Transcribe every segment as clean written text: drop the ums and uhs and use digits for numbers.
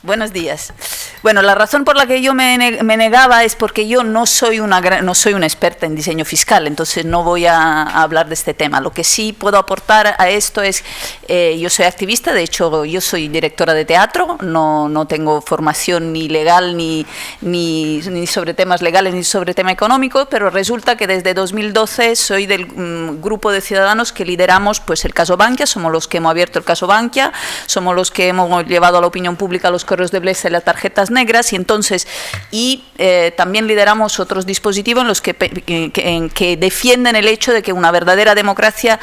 Buenos días. Bueno, la razón por la que yo me negaba es porque yo no soy una experta en diseño fiscal, entonces no voy a hablar de este tema. Lo que sí puedo aportar a esto es, yo soy activista, de hecho yo soy directora de teatro, no tengo formación ni legal ni sobre temas legales ni sobre tema económico, pero resulta que desde 2012 soy del grupo de ciudadanos que lideramos pues el caso Bankia, somos los que hemos abierto el caso Bankia, somos los que hemos llevado a la opinión pública los correos de Blesa y las tarjetas negras, y entonces también lideramos otros dispositivos en los que defienden el hecho de que una verdadera democracia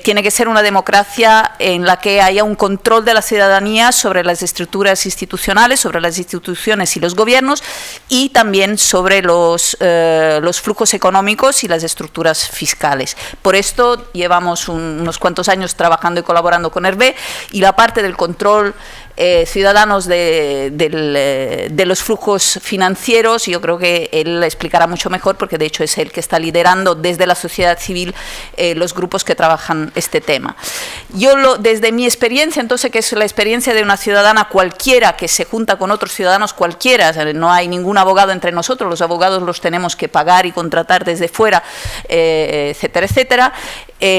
tiene que ser una democracia en la que haya un control de la ciudadanía sobre las estructuras institucionales, sobre las instituciones y los gobiernos, y también sobre los flujos económicos y las estructuras fiscales. Por esto llevamos unos cuantos años trabajando y colaborando con Hervé, y la parte del control ciudadanos de los flujos financieros, yo creo que él explicará mucho mejor, porque de hecho es él que está liderando desde la sociedad civil los grupos que trabajan este tema. Yo desde mi experiencia, entonces, que es la experiencia de una ciudadana cualquiera que se junta con otros ciudadanos cualquiera, o sea, no hay ningún abogado entre nosotros, los abogados los tenemos que pagar y contratar desde fuera, etcétera, etcétera.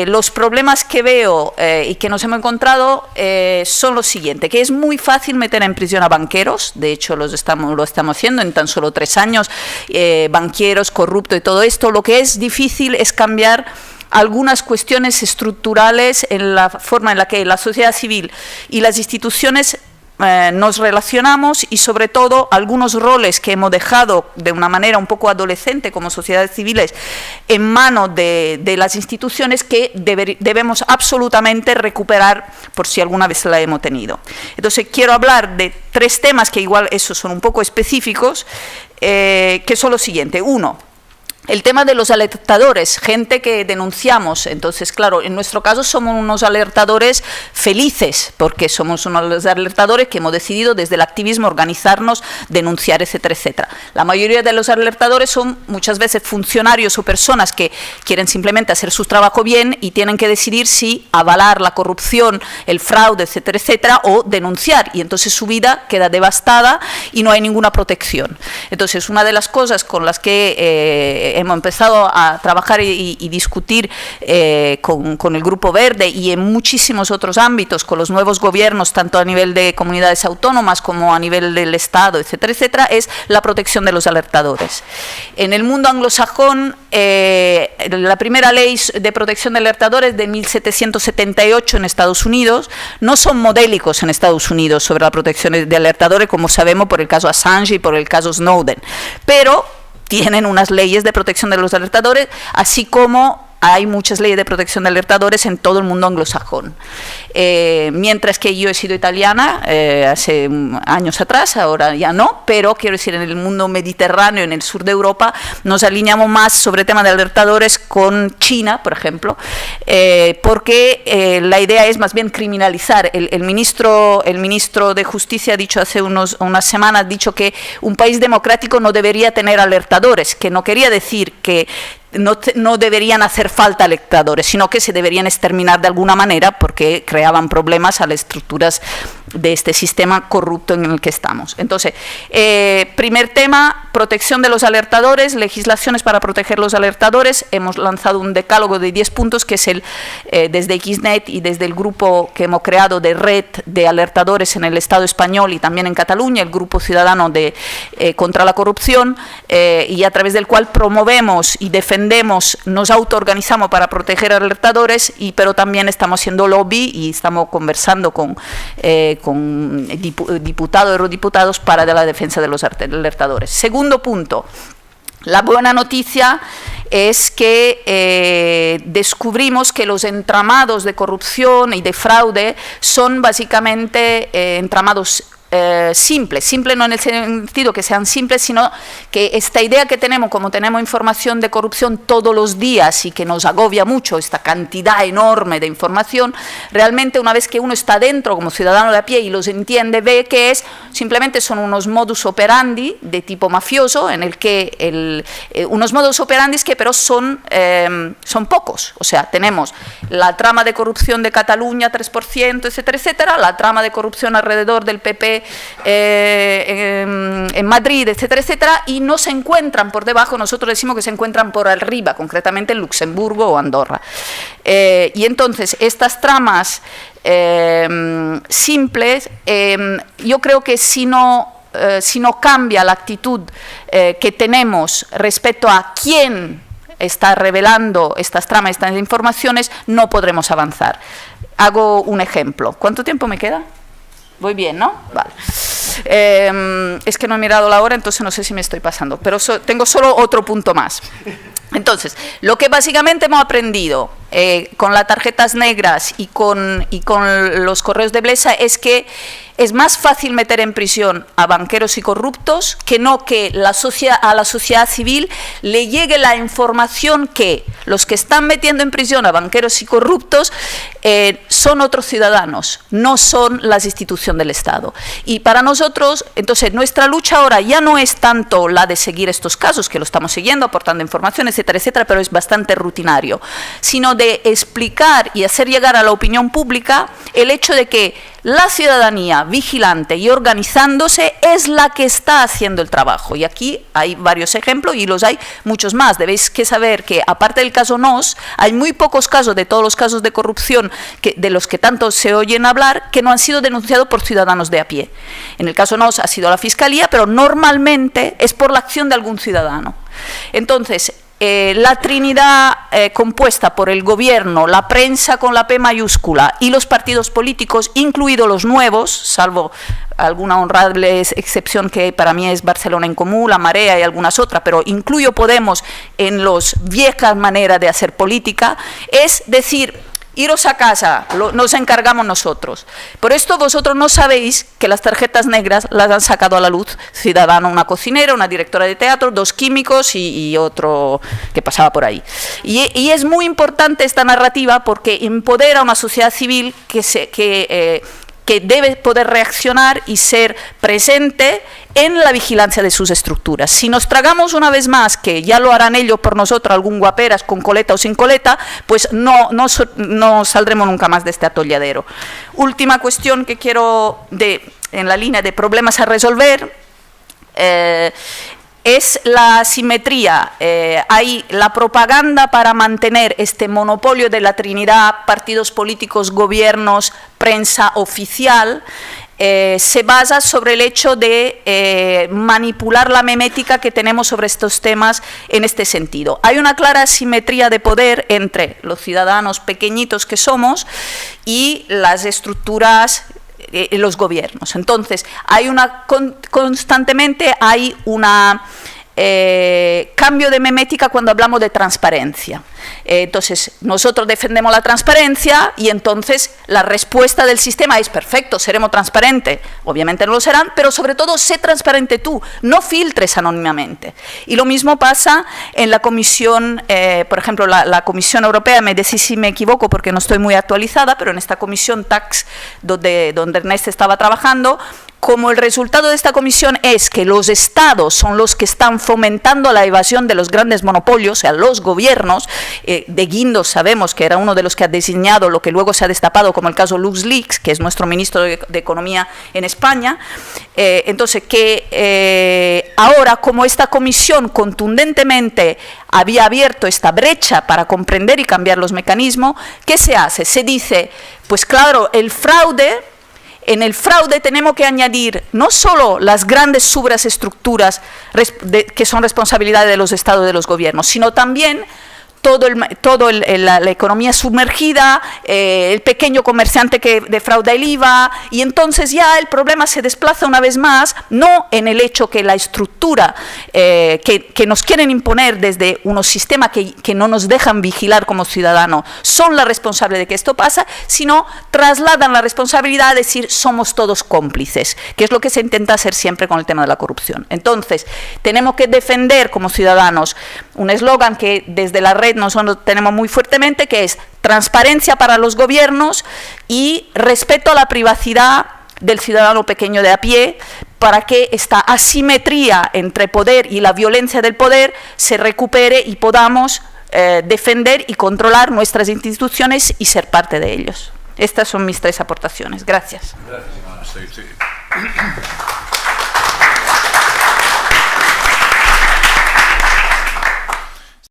Los problemas que veo y que nos hemos encontrado son los siguientes, que es muy fácil meter en prisión a banqueros, de hecho lo estamos haciendo en tan solo 3 años, banqueros, corruptos y todo esto. Lo que es difícil es cambiar algunas cuestiones estructurales en la forma en la que la sociedad civil y las instituciones nos relacionamos, y sobre todo algunos roles que hemos dejado de una manera un poco adolescente como sociedades civiles en manos de las instituciones, que debemos absolutamente recuperar por si alguna vez la hemos tenido. Entonces quiero hablar de 3 temas que igual esos son un poco específicos, que son los siguientes. Uno, el tema de los alertadores, gente que denunciamos. Entonces, claro, en nuestro caso somos unos alertadores felices, porque somos unos alertadores que hemos decidido desde el activismo organizarnos, denunciar, etcétera, etcétera. La mayoría de los alertadores son muchas veces funcionarios o personas que quieren simplemente hacer su trabajo bien y tienen que decidir si avalar la corrupción, el fraude, etcétera, etcétera, o denunciar, y entonces su vida queda devastada y no hay ninguna protección. Entonces, una de las cosas con las que hemos empezado a trabajar y discutir con el Grupo Verde y en muchísimos otros ámbitos, con los nuevos gobiernos, tanto a nivel de comunidades autónomas como a nivel del Estado, etcétera, etcétera, es la protección de los alertadores. En el mundo anglosajón, la primera ley de protección de alertadores de 1778 en Estados Unidos, no son modélicos en Estados Unidos sobre la protección de alertadores, como sabemos por el caso Assange y por el caso Snowden, pero tienen unas leyes de protección de los alertadores, así como hay muchas leyes de protección de alertadores en todo el mundo anglosajón. Mientras que yo he sido italiana hace años atrás, ahora ya no, pero quiero decir, en el mundo mediterráneo, en el sur de Europa, nos alineamos más sobre tema de alertadores con China, por ejemplo, porque la idea es más bien criminalizar. El ministro de Justicia ha dicho hace unas semanas, ha dicho que un país democrático no debería tener alertadores, que no quería decir que no deberían hacer falta alertadores, sino que se deberían exterminar de alguna manera, porque creaban problemas a las estructuras de este sistema corrupto en el que estamos. Entonces, primer tema, protección de los alertadores, legislaciones para proteger los alertadores. Hemos lanzado un decálogo de 10 puntos, que es desde XNet y desde el grupo que hemos creado de red de alertadores en el Estado español y también en Cataluña, el Grupo Ciudadano contra la Corrupción, y a través del cual promovemos y defendemos, nos autoorganizamos para proteger alertadores, pero también estamos haciendo lobby y estamos conversando con diputados y eurodiputados para la defensa de los alertadores. Segundo punto, la buena noticia es que descubrimos que los entramados de corrupción y de fraude son básicamente entramados simple no en el sentido que sean simples, sino que esta idea que tenemos, como tenemos información de corrupción todos los días y que nos agobia mucho esta cantidad enorme de información, realmente una vez que uno está dentro como ciudadano de a pie y los entiende, ve que simplemente son unos modus operandi de tipo mafioso, en el que unos modus operandi que pero son pocos. O sea, tenemos la trama de corrupción de Cataluña, 3%, etcétera, etcétera, la trama de corrupción alrededor del PP en Madrid, etcétera, etcétera, y no se encuentran por debajo. Nosotros decimos que se encuentran por arriba, concretamente en Luxemburgo o Andorra. Y entonces, estas tramas simples, yo creo que si no cambia la actitud que tenemos respecto a quién está revelando estas tramas, estas informaciones, no podremos avanzar. Hago un ejemplo. ¿Cuánto tiempo me queda? Voy bien, ¿no? Vale. Es que no he mirado la hora, entonces no sé si me estoy pasando, pero tengo solo otro punto más. Entonces, lo que básicamente hemos aprendido con las tarjetas negras y con los correos de Blesa es que es más fácil meter en prisión a banqueros y corruptos que no que a la sociedad civil le llegue la información que los que están metiendo en prisión a banqueros y corruptos son otros ciudadanos, no son las instituciones del Estado. Y para nosotros, entonces, nuestra lucha ahora ya no es tanto la de seguir estos casos, que lo estamos siguiendo, aportando información, etcétera, etcétera, pero es bastante rutinario, sino de explicar y hacer llegar a la opinión pública el hecho de que la ciudadanía vigilante y organizándose es la que está haciendo el trabajo. Y aquí hay varios ejemplos y los hay muchos más. Debéis que saber que, aparte del caso NOS, hay muy pocos casos de todos los casos de corrupción de los que tanto se oyen hablar que no han sido denunciados por ciudadanos de a pie. En el caso NOS ha sido la Fiscalía, pero normalmente es por la acción de algún ciudadano. Entonces, la trinidad compuesta por el gobierno, la prensa con la P mayúscula y los partidos políticos, incluidos los nuevos, salvo alguna honrable excepción que para mí es Barcelona en Comú, La Marea y algunas otras, pero incluyo Podemos en las viejas maneras de hacer política, es decir, iros a casa, nos encargamos nosotros. Por esto vosotros no sabéis que las tarjetas negras las han sacado a la luz Ciudadano, una cocinera, una directora de teatro, 2 químicos y otro que pasaba por ahí. Y es muy importante esta narrativa porque empodera a una sociedad civil que debe poder reaccionar y ser presente en la vigilancia de sus estructuras. Si nos tragamos una vez más, que ya lo harán ellos por nosotros, algún guaperas con coleta o sin coleta, pues no saldremos nunca más de este atolladero. Última cuestión que quiero, en la línea de problemas a resolver, es la asimetría. Hay la propaganda para mantener este monopolio de la Trinidad, partidos políticos, gobiernos, prensa oficial, se basa sobre el hecho de manipular la memética que tenemos sobre estos temas en este sentido. Hay una clara asimetría de poder entre los ciudadanos pequeñitos que somos y las estructuras, los gobiernos. Entonces, constantemente hay una cambio de memética cuando hablamos de transparencia. Entonces, nosotros defendemos la transparencia y entonces la respuesta del sistema es perfecto, seremos transparentes. Obviamente no lo serán, pero sobre todo sé transparente tú, no filtres anónimamente. Y lo mismo pasa en la Comisión, por ejemplo, la Comisión Europea, me decís si me equivoco porque no estoy muy actualizada, pero en esta Comisión Tax, donde Ernest estaba trabajando, como el resultado de esta comisión es que los estados son los que están fomentando la evasión de los grandes monopolios, o sea, los gobiernos, de Guindos sabemos que era uno de los que ha diseñado lo que luego se ha destapado como el caso LuxLeaks, que es nuestro ministro de Economía en España. Entonces, ahora como esta comisión contundentemente había abierto esta brecha para comprender y cambiar los mecanismos, ¿qué se hace? Se dice, pues claro, en el fraude tenemos que añadir no solo las grandes subestructuras que son responsabilidad de los estados y de los gobiernos, sino también la economía sumergida, el pequeño comerciante que defrauda el IVA, y entonces ya el problema se desplaza una vez más, no en el hecho que la estructura que nos quieren imponer desde unos sistemas que no nos dejan vigilar como ciudadanos son la responsable de que esto pasa, sino trasladan la responsabilidad a decir somos todos cómplices, que es lo que se intenta hacer siempre con el tema de la corrupción. Entonces, tenemos que defender como ciudadanos un eslogan que desde la red nosotros tenemos muy fuertemente, que es transparencia para los gobiernos y respeto a la privacidad del ciudadano pequeño de a pie, para que esta asimetría entre poder y la violencia del poder se recupere y podamos defender y controlar nuestras instituciones y ser parte de ellos. Estas son mis 3 aportaciones. Gracias. Gracias, Ivana. Sí.